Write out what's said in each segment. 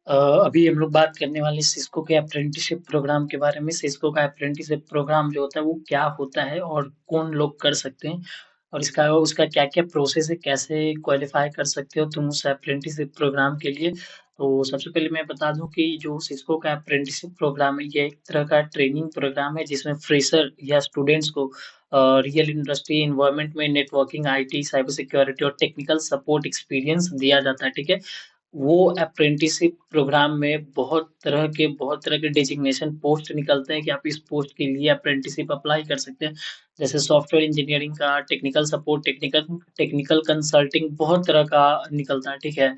अभी हम लोग बात करने वाले सिस्को के अप्रेंटिसशिप प्रोग्राम के बारे में। सिस्को का अप्रेंटिसशिप प्रोग्राम जो होता है वो क्या होता है और कौन लोग कर सकते हैं और इसका उसका क्या क्या प्रोसेस है, कैसे क्वालिफाई कर सकते हो तुम उस अप्रेंटिसशिप प्रोग्राम के लिए। तो सबसे पहले मैं बता दूं कि जो सिस्को का अप्रेंटिसशिप प्रोग्राम है ये एक तरह का ट्रेनिंग प्रोग्राम है जिसमें फ्रेशर या स्टूडेंट्स को रियल इंडस्ट्री इन्वायरमेंट में नेटवर्किंग, आईटी, साइबर सिक्योरिटी और टेक्निकल सपोर्ट एक्सपीरियंस दिया जाता है। ठीक है। वो अप्रेंटिसशिप प्रोग्राम में बहुत तरह के डेजिग्नेशन पोस्ट निकलते हैं कि आप इस पोस्ट के लिए अप्रेंटिसशिप अप्लाई कर सकते हैं। जैसे सॉफ्टवेयर इंजीनियरिंग का, technical support, technical technical consulting, बहुत तरह का निकलता है। ठीक है।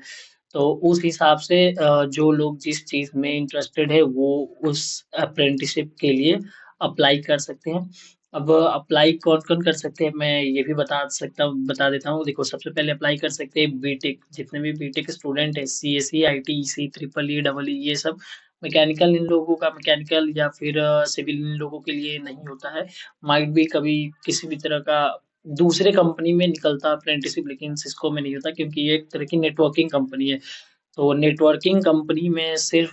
तो उस हिसाब से जो लोग जिस चीज में इंटरेस्टेड है वो उस अप्रेंटिसशिप के लिए अप्लाई कर सकते हैं। अब अप्लाई कौन कौन कर सकते हैं मैं ये भी बता देता हूँ। देखो, सबसे पहले अप्लाई कर सकते हैं बीटेक, जितने भी बीटेक स्टूडेंट है, C S C, I T, C, triple E, double E, ये सब। मैकेनिकल इन लोगों का, मैकेनिकल या फिर सिविल इन लोगों के लिए नहीं होता है। माइट भी कभी किसी भी तरह का दूसरे कंपनी में निकलता अप्रेंटिसशिप, लेकिन सिस्को में नहीं होता क्योंकि ये एक तरह की नेटवर्किंग कंपनी है। तो नेटवर्किंग कंपनी में सिर्फ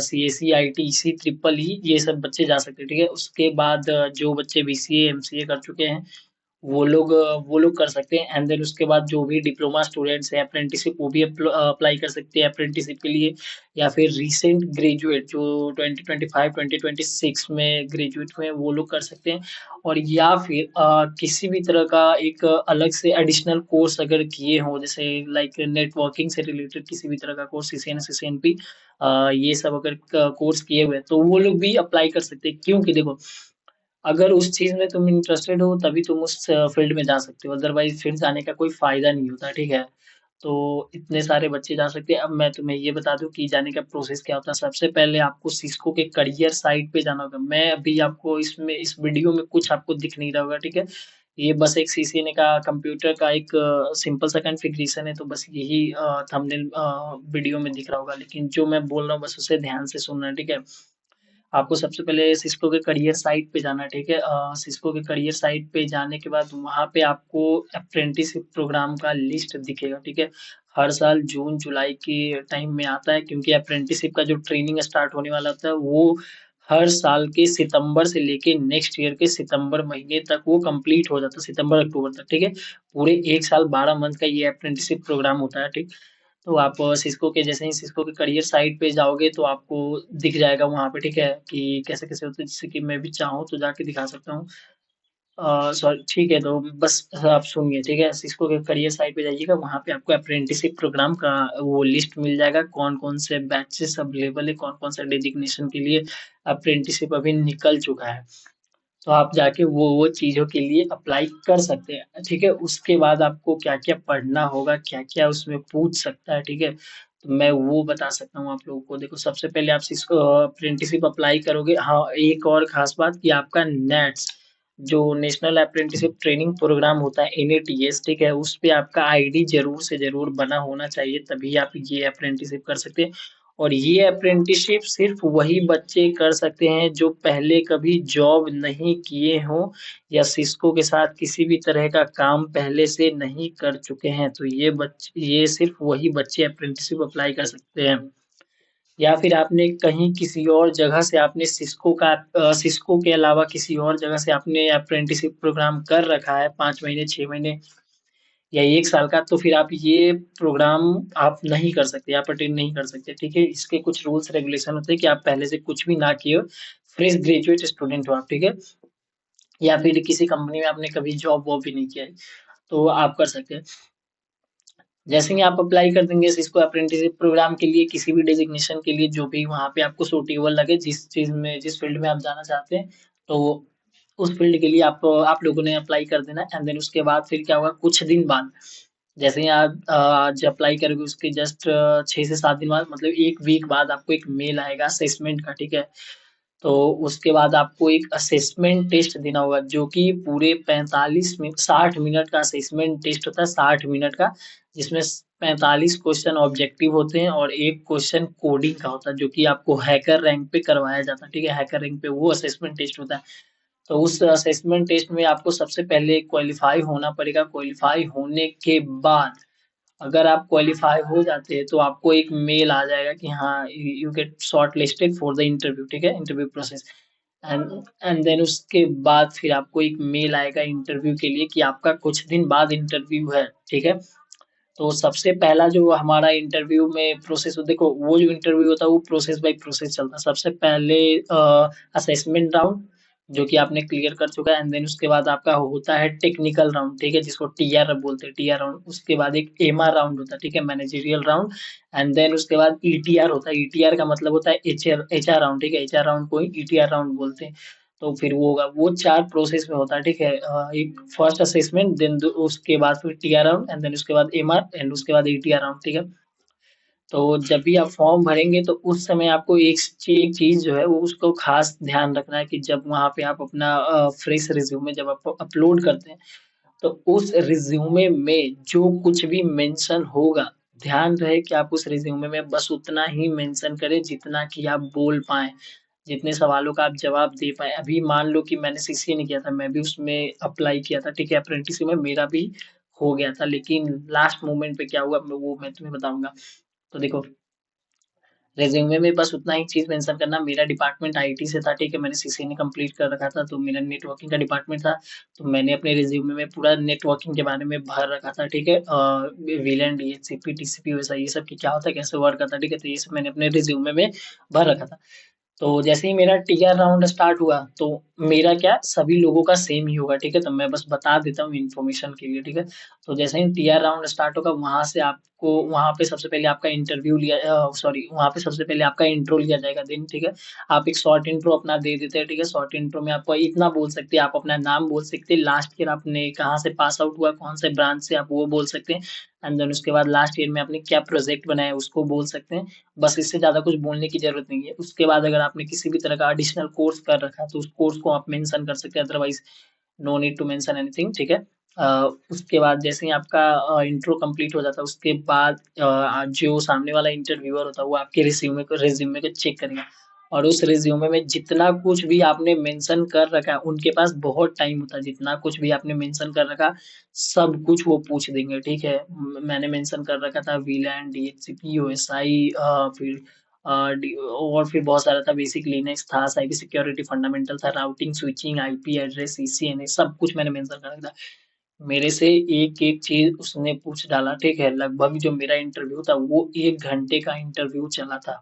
C S C, I T, C, triple E, ये सब बच्चे जा सकते हैं। ठीक है। उसके बाद जो बच्चे बी सी ए, एम सी ए कर चुके हैं वो लोग कर सकते हैं। एंड देन उसके बाद जो भी डिप्लोमा स्टूडेंट्स हैं अप्रेंटिसशिप, वो भी अप्लाई कर सकते हैं अप्रेंटिसशिप के लिए। या फिर रिसेंट ग्रेजुएट जो 2025 2026 में ग्रेजुएट हुए हैं वो लोग कर सकते हैं। और या फिर किसी भी तरह का एक अलग से एडिशनल कोर्स अगर किए हों, जैसे लाइक नेटवर्किंग से रिलेटेड किसी भी तरह का कोर्स, सीसीएन, सीसीएनपी, ये सब अगर कोर्स किए हुए हैं तो वो लोग भी अप्लाई कर सकते हैं। क्योंकि देखो, अगर उस चीज में तुम इंटरेस्टेड हो तभी तुम उस फील्ड में जा सकते हो, अदरवाइज फील्ड जाने का कोई फायदा नहीं होता। ठीक है। तो इतने सारे बच्चे जा सकते हैं। अब मैं तुम्हें ये बता दूं कि जाने का प्रोसेस क्या होता है। सबसे पहले आपको सिस्को के करियर साइट पे जाना होगा। मैं अभी आपको इसमें इस वीडियो में कुछ आपको दिख नहीं रहा होगा। ठीक है। ये बस एक सीसीएनए का कंप्यूटर का एक सिंपल सा कॉन्फ़िगरेशन है, तो बस यही थंबनेल वीडियो में दिख रहा होगा, लेकिन जो मैं बोल रहा हूँ बस उसे ध्यान से सुनना। ठीक है। आपको सबसे पहले सिस्को के करियर साइट पे जाना है। ठीक है। सिस्को के करियर साइट पे जाने के बाद वहां पे आपको अप्रेंटिसशिप प्रोग्राम का लिस्ट दिखेगा। ठीक है। हर साल जून जुलाई के टाइम में आता है, क्योंकि अप्रेंटिसशिप का जो ट्रेनिंग स्टार्ट होने वाला होता है वो हर साल के सितंबर से लेके नेक्स्ट ईयर के सितंबर महीने तक वो कंप्लीट हो जाता है, सितंबर अक्टूबर तक। ठीक है। पूरे एक साल 12 मंथ का ये अप्रेंटिसशिप प्रोग्राम होता है। ठीक। तो आप सिस्को के जैसे ही सिस्को के करियर साइट पे जाओगे तो आपको दिख जाएगा वहां पे। ठीक है। कि कैसे कैसे होते हैं, जैसे कि मैं भी चाहूँ तो जाके दिखा सकता हूँ। सॉरी, ठीक है, तो बस आप सुनिए। ठीक है। सिस्को के करियर साइट पे जाइएगा, वहां पे आपको अप्रेंटिसशिप प्रोग्राम का वो लिस्ट मिल जाएगा, कौन कौन से बैचेस अवेलेबल है, कौन कौन सा डेजिग्नेशन के लिए अप्रेंटिसशिप अभी निकल चुका है। तो आप जाके वो चीज़ों के लिए अप्लाई कर सकते हैं। ठीक है। उसके बाद आपको क्या-क्या पढ़ना होगा, क्या-क्या उसमें पूछ सकता है। ठीक है। तो मैं वो बता सकता हूँ आप लोगों को। देखो, सबसे पहले आप इसको अप्रेंटिसशिप अप्लाई करोगे। हाँ, एक और खास बात कि आपका नेट्स, जो नेशनल अप्रेंटिसशिप ट्रेनिंग प्रोग्राम होता है, एनएटीएस, ठीक है, उस पे आपका आईडी ज़रूर से ज़रूर बना होना चाहिए, तभी आप ये अप्रेंटिसशिप कर सकते हैं। और ये अप्रेंटिसशिप सिर्फ वही बच्चे कर सकते हैं जो पहले कभी जॉब नहीं किए हों या सिस्को के साथ किसी भी तरह का काम पहले से नहीं कर चुके हैं। तो ये सिर्फ वही बच्चे अप्रेंटिसशिप अप्लाई कर सकते हैं। या फिर आपने कहीं किसी और जगह से आपने सिस्को के अलावा किसी और जगह से आपने अप्रेंटिसशिप प्रोग्राम कर रखा है 5 महीने, 6 महीने या एक साल का, तो फिर आप ये प्रोग्राम आप नहीं कर सकते, आप अटेंड नहीं कर सकते। ठीक है। इसके कुछ रूल्स रेगुलेशन होते हैं कि आप पहले से कुछ भी ना किए हो, फ्रेश ग्रेजुएट स्टूडेंट हो आप। ठीक है। या फिर किसी कंपनी में आपने कभी जॉब वॉब भी नहीं किया है तो आप कर सकते हैं। जैसे ही आप अप्लाई कर देंगे इसको अप्रेंटिसशिप प्रोग्राम के लिए, किसी भी डेजिग्नेशन के लिए जो भी वहाँ पे आपको सूटेबल लगे, जिस फील्ड में आप जाना चाहते हैं, तो उस फील्ड के लिए आप लोगों ने अप्लाई कर देना। एंड देन उसके बाद फिर क्या होगा, कुछ दिन बाद जैसे ही आप आज अप्लाई करोगे उसके जस्ट 6 से 7 दिन बाद, मतलब एक वीक बाद आपको एक मेल आएगा असेसमेंट का। ठीक है। तो उसके बाद आपको एक असेसमेंट टेस्ट देना होगा, जो कि पूरे 45 मिनट, 60 मिनट का असेसमेंट टेस्ट होता है, 60 मिनट का, जिसमें 45 क्वेश्चन ऑब्जेक्टिव होते हैं और एक क्वेश्चन कोडिंग का होता है, जो कि आपको हैकर रैंक पे करवाया जाता है। ठीक है। हैकर रैंक पे वो असेसमेंट टेस्ट होता है। तो उस असेसमेंट टेस्ट में आपको सबसे पहले क्वालिफाई होना पड़ेगा। क्वालिफाई होने के बाद अगर आप क्वालिफाई हो जाते हैं तो आपको एक मेल आ जाएगा कि हाँ you get short listed for the interview, ठीक है, interview process. And and then उसके बाद फिर आपको एक मेल आएगा इंटरव्यू के लिए कि आपका कुछ दिन बाद इंटरव्यू है, ठीक है। तो सबसे पहला जो हमारा इंटरव्यू में प्रोसेस, देखो वो जो इंटरव्यू होता है वो प्रोसेस बाय प्रोसेस चलता है। सबसे पहले असेसमेंट राउंड जो कि आपने क्लियर कर चुका है, एंड देन उसके बाद आपका होता है टेक्निकल राउंड, ठीक है, जिसको टीआर बोलते हैं, टीआर राउंड। उसके बाद एक एमआर राउंड होता है, ठीक है, मैनेजरियल राउंड। एंड देन उसके बाद ईटीआर होता है, ईटीआर का मतलब होता है एचआर एचआर राउंड, ठीक है, एचआर राउंड को ही ईटीआर राउंड बोलते हैं। तो फिर वो होगा, वो चार प्रोसेस में होता है, ठीक है। एक फर्स्ट असेसमेंट, देन उसके बाद फिर टीआर राउंड, एंड देन उसके बाद एमआर, एंड उसके बाद ईटीआर राउंड, ठीक है। तो जब भी आप फॉर्म भरेंगे तो उस समय आपको एक चीज जो है वो उसको खास ध्यान रखना है कि जब वहां पे आप अपना फ्रेश रिज्यूमे जब आप अपलोड करते हैं तो उस रिज्यूमे में जो कुछ भी मेंशन होगा, ध्यान रहे कि आप उस रिज्यूमे में बस उतना ही मेंशन करें जितना कि आप बोल पाए, जितने सवालों का आप जवाब दे पाए। अभी मान लो कि मैंने सीसीए नहीं किया था, मैं भी उसमें अप्लाई किया था, ठीक है, अप्रेंटिस में मेरा भी हो गया था, लेकिन लास्ट मोमेंट पे क्या हुआ वो मैं तुम्हें बताऊंगा। तो देखो, रेज्यूमे में बस उतना ही चीज मेंशन करना, मेरा डिपार्टमेंट आईटी से था, ठीक है, मैंने सीसीए ने कंप्लीट कर रखा था, तो मेरा नेटवर्किंग का डिपार्टमेंट था। तो मैंने अपने रिज्यूमे में पूरा नेटवर्किंग के बारे में भर रखा था, ठीक है, वीलैन डीएचसीपी टीसीपी वैसा ये सब कि क्या होता है, कैसे वर्क करता है, ठीक है, तो ये सब मैंने अपने रिज्यूमे में भर रखा था। तो जैसे ही मेरा टीआर राउंड स्टार्ट हुआ तो मेरा क्या सभी लोगों का सेम ही होगा, ठीक है, तो मैं बस बता देता हूँ इन्फॉर्मेशन के लिए, ठीक है। तो जैसे ही टीआर राउंड स्टार्ट होगा वहां से आपको वहां पे सबसे पहले आपका इंटरव्यू लिया, सॉरी, वहां पे सबसे पहले आपका इंट्रो लिया जाएगा, दिन, ठीक है। आप एक शॉर्ट इंट्रो अपना दे देते हैं, ठीक है। शॉर्ट इंट्रो में आपको इतना बोल सकते हैं, आप अपना नाम बोल सकते हैं, लास्ट ईयर आपने कहाँ से पास आउट हुआ, कौन से ब्रांच से, आप वो बोल सकते हैं। एंड देन उसके बाद लास्ट ईयर में आपने क्या प्रोजेक्ट बनाया उसको बोल सकते हैं। बस इससे ज़्यादा कुछ बोलने की ज़रूरत नहीं है। उसके बाद अगर आपने किसी भी तरह का एडिशनल कोर्स कर रखा है तो उस कोर्स को आप मेंशन कर सकते हैं, otherwise no need to mention anything, ठीक है। उसके बाद जैसे ही आपका इंट्रो कंप्लीट हो जाता है उसके बाद जो सामने वाला इंटरव्यूअर होता है वो आपके रिज्यूमे को चेक करेगा, और उस रिज्यूमे में जितना कुछ भी आपने मेंशन कर रखा है उनके पास बहुत टाइम होता है, जितना कुछ भी आपने मेंशन कर रखा सब कुछ वो पूछ देंगे, ठीक है। मैंने मेंशन कर रखा था वीलैन डीएचसीपी ओएसआई, फिर और फिर बहुत सारा था, बेसिक लिनक्स था, साइबर सिक्योरिटी फंडामेंटल था, राउटिंग स्विचिंग आईपी एड्रेस ईसीएनए सब कुछ मैंने मेंशन कर रखा था। मेरे से एक एक चीज उसने पूछ डाला, ठीक है। लगभग जो मेरा इंटरव्यू था वो 1 घंटे का इंटरव्यू चला था।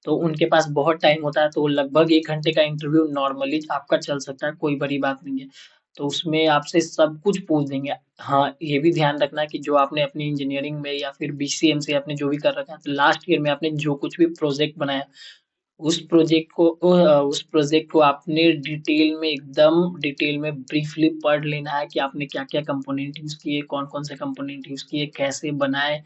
तो उनके पास बहुत टाइम होता है, तो लगभग 1 घंटे का इंटरव्यू नॉर्मली आपका चल सकता है, कोई बड़ी बात नहीं है। तो उसमें आपसे सब कुछ पूछ देंगे। हाँ, ये भी ध्यान रखना कि जो आपने अपनी इंजीनियरिंग में या फिर बीसीएम से आपने जो भी कर रखा है, तो लास्ट ईयर में आपने जो कुछ भी प्रोजेक्ट बनाया उस प्रोजेक्ट को आपने डिटेल में एकदम डिटेल में ब्रीफली पढ़ लेना है कि आपने क्या क्या कंपोनेंट यूज किए, कौन कौन से कंपोनेंट यूज किए, कैसे बनाए,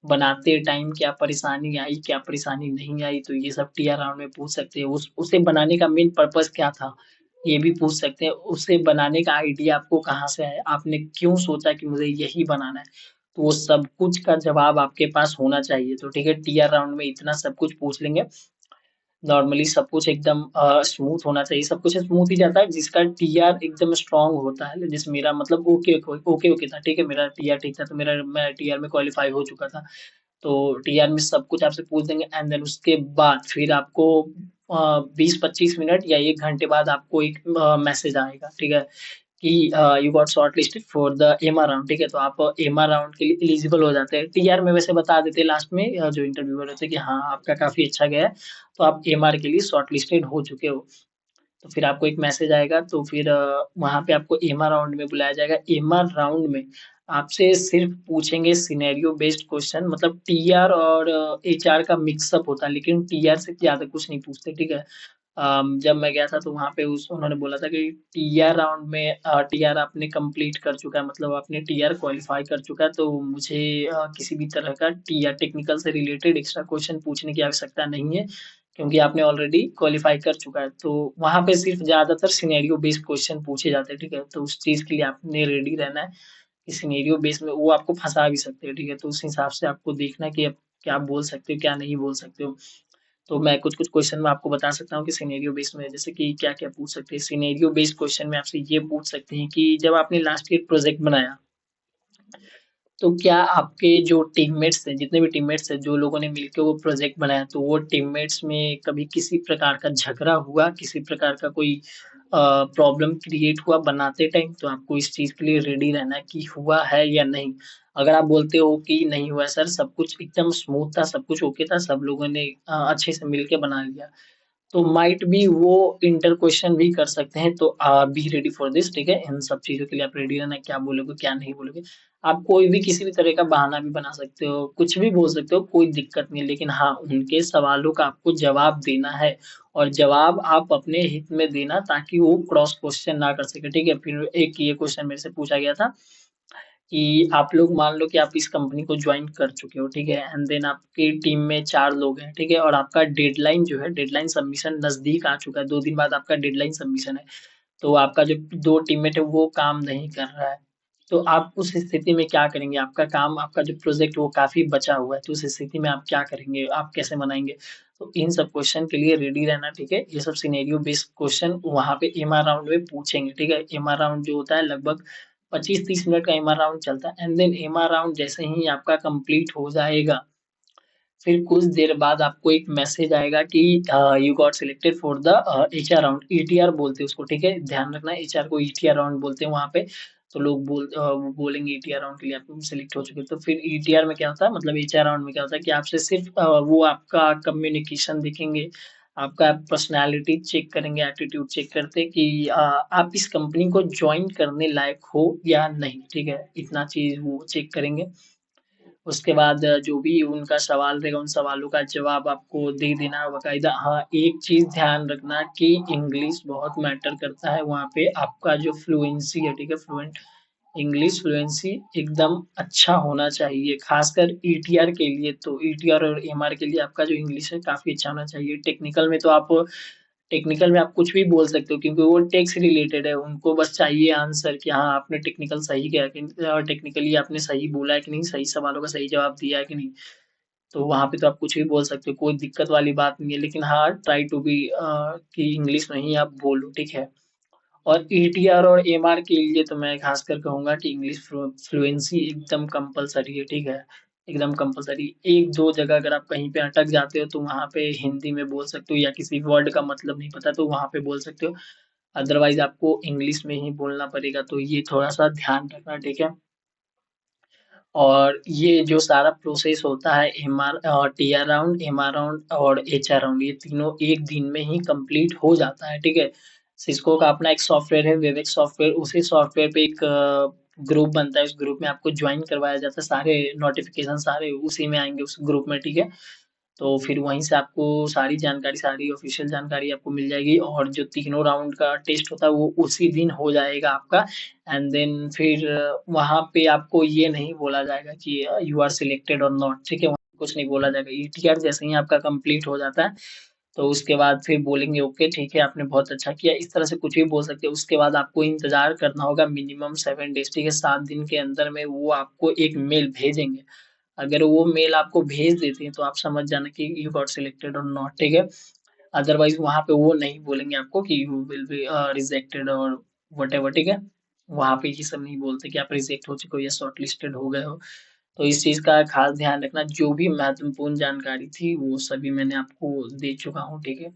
बनाते टाइम क्या परेशानी आई, क्या परेशानी नहीं आई, तो ये सब टीआर राउंड में पूछ सकते हैं। उसे बनाने का मेन पर्पस क्या था ये भी पूछ सकते हैं। उसे बनाने का आइडिया आपको कहाँ से आया, आपने क्यों सोचा कि मुझे यही बनाना है, तो वो सब कुछ का जवाब आपके पास होना चाहिए। तो ठीक है, टीआर राउंड में इतना सब कुछ पूछ लेंगे। नॉर्मली सब कुछ एकदम स्मूथ होना चाहिए, सब कुछ स्मूथ ही जाता है जिसका टीआर एकदम स्ट्रांग होता है। जैसे मेरा मतलब ओके ओके ओके था, ठीक है, मेरा टीआर ठीक था, तो मेरा मैं टीआर में क्वालिफाई हो चुका था। तो टीआर में सब कुछ आपसे पूछ देंगे, एंड देन उसके बाद फिर आपको 20-25 मिनट या 1 घंटे बाद आपको एक मैसेज आएगा, ठीक है, कि you got short listed for the MR round, ठीक है। तो आप एमआर राउंड के लिए एलिजिबल हो जाते हैं। टीआर में वैसे बता देते हैं लास्ट में जो इंटरव्यूअर होते हैं कि हाँ आपका काफी अच्छा गया है, तो आप एमआर के लिए शॉर्ट लिस्टेड हो चुके हो। तो फिर आपको एक मैसेज आएगा, तो फिर वहां पे आपको एमआर राउंड में बुलाया जाएगा। एमआर राउंड में आपसे सिर्फ पूछेंगे सिनेरियो बेस्ड क्वेश्चन, मतलब टीआर और एचआर का मिक्सअप होता है, लेकिन टीआर से ज्यादा कुछ नहीं पूछते, ठीक है। जब मैं गया था तो वहाँ पे उस उन्होंने बोला था कि टीआर राउंड में टीआर आपने कंप्लीट कर चुका है, मतलब आपने टीआर क्वालिफाई कर चुका है, तो मुझे किसी भी तरह का टीआर टेक्निकल से रिलेटेड एक्स्ट्रा क्वेश्चन पूछने की आवश्यकता नहीं है, क्योंकि आपने ऑलरेडी क्वालिफाई कर चुका है। तो वहाँ पे सिर्फ ज्यादातर सिनेरियो बेस्ड क्वेश्चन पूछे जाते हैं, ठीक है। तो उस चीज के लिए आपने रेडी रहना है कि सिनेरियो बेस्ड में वो आपको फंसा भी सकते हैं, ठीक है। तो उस हिसाब से आपको देखना है कि आप क्या बोल सकते हो क्या नहीं बोल सकते हो। तो मैं कुछ कुछ क्वेश्चन में आपको बता सकता हूँ कि सिनेरियो बेस्ड में जैसे कि क्या क्या पूछ सकते हैं। सिनेरियो बेस्ड क्वेश्चन में आपसे ये पूछ सकते हैं कि जब आपने लास्ट ईयर प्रोजेक्ट बनाया तो क्या आपके जो टीममेट्स थे, जितने भी टीममेट्स थे, जो लोगों ने मिलके वो प्रोजेक्ट बनाया, तो वो टीममेट्स में कभी किसी प्रकार का झगड़ा हुआ, किसी प्रकार का कोई प्रॉब्लम क्रिएट हुआ बनाते टाइम? तो आपको इस चीज़ के लिए रेडी रहना है कि हुआ है या नहीं। अगर आप बोलते हो कि नहीं हुआ है सर, सब कुछ एकदम स्मूथ था, सब कुछ ओके था, सब लोगों ने अच्छे से मिलके बना लिया, तो माइट बी वो इंटर क्वेश्चन भी कर सकते हैं। तो बी रेडी फॉर दिस, ठीक है? इन सब चीज़ों के लिए आप रेडी रहना, क्या बोलोगे, क्या नहीं बोलोगे। आप कोई भी किसी भी तरह का बहाना भी बना सकते हो, कुछ भी बोल सकते हो, कोई दिक्कत नहीं है। लेकिन हाँ, उनके सवालों का आपको जवाब देना है और जवाब आप अपने हित में देना ताकि वो क्रॉस क्वेश्चन ना कर सके, ठीक है? फिर एक ये क्वेश्चन मेरे से पूछा गया था कि आप लोग मान लो कि आप इस कंपनी को ज्वाइन कर चुके हो, ठीक है? एंड देन आपकी टीम में 4 लोग हैं, ठीक है? और आपका डेडलाइन जो है, डेडलाइन सबमिशन नज़दीक आ चुका है, 2 दिन बाद आपका डेडलाइन सबमिशन है। तो आपका जो 2 टीममेट है वो काम नहीं कर रहा है। तो आप उस स्थिति में क्या करेंगे? आपका काम, आपका जो प्रोजेक्ट वो काफ़ी बचा हुआ है, तो उस स्थिति में आप क्या करेंगे? आप कैसे मनाएँगे? तो इन सब क्वेश्चन के लिए रेडी रहना, ठीक है? ये सब सिनेरियो बेस्ड क्वेश्चन वहाँ पे एमआर राउंड में पूछेंगे, ठीक है? एमआर राउंड जो होता है लगभग 25-30 मिनट का एमआर राउंड चलता है एंड देन एमआर राउंड जैसे ही आपका कंप्लीट हो जाएगा, फिर कुछ देर बाद आपको एक मैसेज आएगा कि you got selected for the HR round. ईटीआर बोलते हैं उसको, ठीक है? ध्यान रखना, एचआर को ईटीआर राउंड बोलते हैं वहाँ पे। तो लोग वो बोलेंगे ईटीआर राउंड के लिए आप सिलेक्ट हो चुके हैं। तो फिर ईटीआर में क्या होता है, मतलब एचआर राउंड में क्या होता है कि आपसे सिर्फ वो आपका कम्युनिकेशन देखेंगे, आपका पर्सनैलिटी चेक करेंगे, एटीट्यूड चेक करते हैं कि आप इस कंपनी को ज्वाइन करने लायक हो या नहीं, ठीक है? इतना चीज़ वो चेक करेंगे। उसके बाद जो भी उनका सवाल रहेगा, उन सवालों का जवाब आपको दे देना है बाकायदा। हाँ, एक चीज़ ध्यान रखना कि इंग्लिश बहुत मैटर करता है वहाँ पे। आपका जो फ्लुएंसी है, ठीक है? इंग्लिश फ्लुएंसी एकदम अच्छा होना चाहिए, खासकर ईटीआर के लिए। तो ईटीआर और एमआर के लिए आपका जो इंग्लिश है काफ़ी अच्छा होना चाहिए। टेक्निकल में आप कुछ भी बोल सकते हो क्योंकि वो टेक से रिलेटेड है। उनको बस चाहिए आंसर कि हाँ, आपने टेक्निकल सही किया कि टेक्निकली आपने सही बोला है कि नहीं, सही सवालों का सही जवाब दिया है कि नहीं। तो वहाँ पे तो आप कुछ भी बोल सकते हो, कोई दिक्कत वाली बात नहीं है। लेकिन हाँ, ट्राई टू बी कि इंग्लिश में ही आप बोलो, ठीक है? और ईटीआर और एमआर के लिए तो मैं खासकर कहूँगा कि इंग्लिश फ्लुएंसी एकदम कंपलसरी है, ठीक है? एकदम कंपलसरी। 1-2 जगह अगर आप कहीं पे अटक जाते हो तो वहाँ पे हिंदी में बोल सकते हो या किसी वर्ड का मतलब नहीं पता तो वहाँ पे बोल सकते हो। अदरवाइज़ आपको इंग्लिश में ही बोलना पड़ेगा, तो ये थोड़ा-सा ध्यान रखना, ठीक है? और ये जो सारा प्रोसेस होता है टीआर राउंड, एमआर राउंड और एचआर राउंड, ये तीनों एक दिन में ही कंप्लीट हो जाता है, ठीक है? सिस्को का अपना एक सॉफ्टवेयर है, वेबएक्स सॉफ्टवेयर, उसी सॉफ्टवेयर पे एक ग्रुप बनता है, उस ग्रुप में आपको जॉइन करवाया जाता है, सारे नोटिफ़िकेशन सारे उसी में आएँगे उस ग्रुप में, ठीक है? तो फिर वहीं से आपको सारी जानकारी, सारी ऑफ़िशियल जानकारी आपको मिल जाएगी और जो तीनों राउंड का टेस्ट होता है वो उसी दिन हो जाएगा आपका एंड देन फिर वहाँ पे आपको ये नहीं बोला जाएगा कि यू आर सिलेक्टेड और नॉट, ठीक है? वहाँ कुछ नहीं बोला जाएगा। ईटीआर जैसे ही आपका कंप्लीट हो जाता है, तो उसके बाद फिर बोलेंगे ओके ठीक है, आपने बहुत अच्छा किया। इस तरह से कुछ भी बोल सकते हैं। उसके बाद आपको इंतज़ार करना होगा मिनिमम 7 डेज़, ठीक है? 7 दिन के अंदर में वो आपको एक मेल भेजेंगे। अगर वो मेल आपको भेज देते हैं तो आप समझ जाना कि यू गॉट सिलेक्टेड और नॉट, ठीक है? अदरवाइज़ वहाँ पे वो नहीं बोलेंगे आपको कि यू विल बी रिजेक्टेड और व्हाटएवर, ठीक है? वहाँ पे ये सब नहीं बोलते कि आप रिजेक्ट हो चुके हो या शॉर्टलिस्टेड हो गए हो। तो इस चीज़ का खास ध्यान रखना, जो भी महत्वपूर्ण जानकारी थी वो सभी मैंने आपको दे चुका हूँ, ठीक है?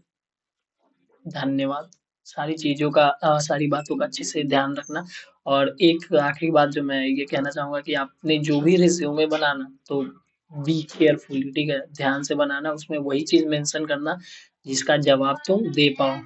धन्यवाद। सारी चीज़ों का सारी बातों का अच्छे से ध्यान रखना और एक आखिरी बात जो मैं ये कहना चाहूँगा कि आपने जो भी रिज़्यूमे बनाना तो बी केयरफुल, ठीक है? ध्यान से बनाना, उसमें वही चीज़ मेंशन करना जिसका जवाब तुम दे पाओ।